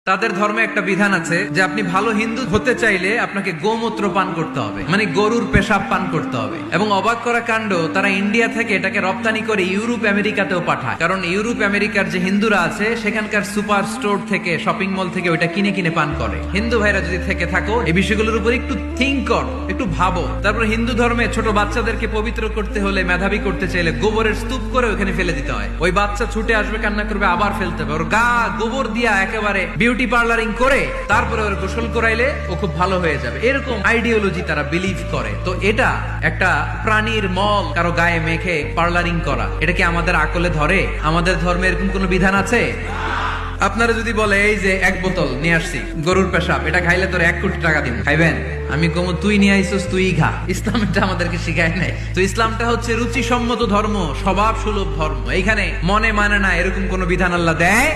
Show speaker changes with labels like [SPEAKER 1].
[SPEAKER 1] তাদের ধর্মে একটা বিধান আছে যে আপনি ভালো হিন্দু হতে চাইলে আপনাকে গোমূত্র পান করতে হবে, মানে গরুর পেশাব পান করতে হবে। এবং অবাক করা কাণ্ড, তারা ইন্ডিয়া থেকে এটাকে রপ্তানি করে ইউরোপ আমেরিকাতেও পাঠায়। কারণ ইউরোপ আমেরিকার যে হিন্দুরা আছে সেখানকার সুপার স্টোর থেকে, শপিং মল থেকে ওইটা কিনে কিনে পান করে। হিন্দু ভাইরা যদি থেকে থাকো, এই বিষয়গুলোর উপর একটু থিঙ্ক কর, একটু ভাবো। তারপর হিন্দু ধর্মে ছোট বাচ্চাদেরকে পবিত্র করতে হলে, মেধাবী করতে চাইলে গোবরের স্তূপ করে ওখানে ফেলে দিতে হয়। ওই বাচ্চা ছুটে আসবে, কান্না করবে, আবার ফেলতে হবে। ওর গা গোবর দিয়া একেবারে বিউটি পার্লারিং করে তারপরে ওর গোসল করাইলে ও খুব ভালো হয়ে যাবে। এরকম আইডিওলজি তারা বিলিভ করে। তো এটা একটা প্রাণীর মল কারো গায়ে মেখে পার্লারিং করা, এটা কি আমাদের আকলে ধরে? আমাদের ধর্মে এরকম কোনো বিধান আছে? আপনারা যদি বলে এই যে এক বোতল নিয়ে আসছি গরুর পেশাব, এটা খাইলে তোর 1 কোটি টাকা দিব, খাইবেন? আমি কম তুই নিয়ে আইসোস, তুই খা। ইসলাম এটা আমাদেরকে শিখায় নাই। তো ইসলামটা হচ্ছে রুচিসম্মত ধর্ম, স্বভাব সুলভ ধর্ম। এইখানে মনে মানে না এরকম কোন বিধান আল্লাহ দেয়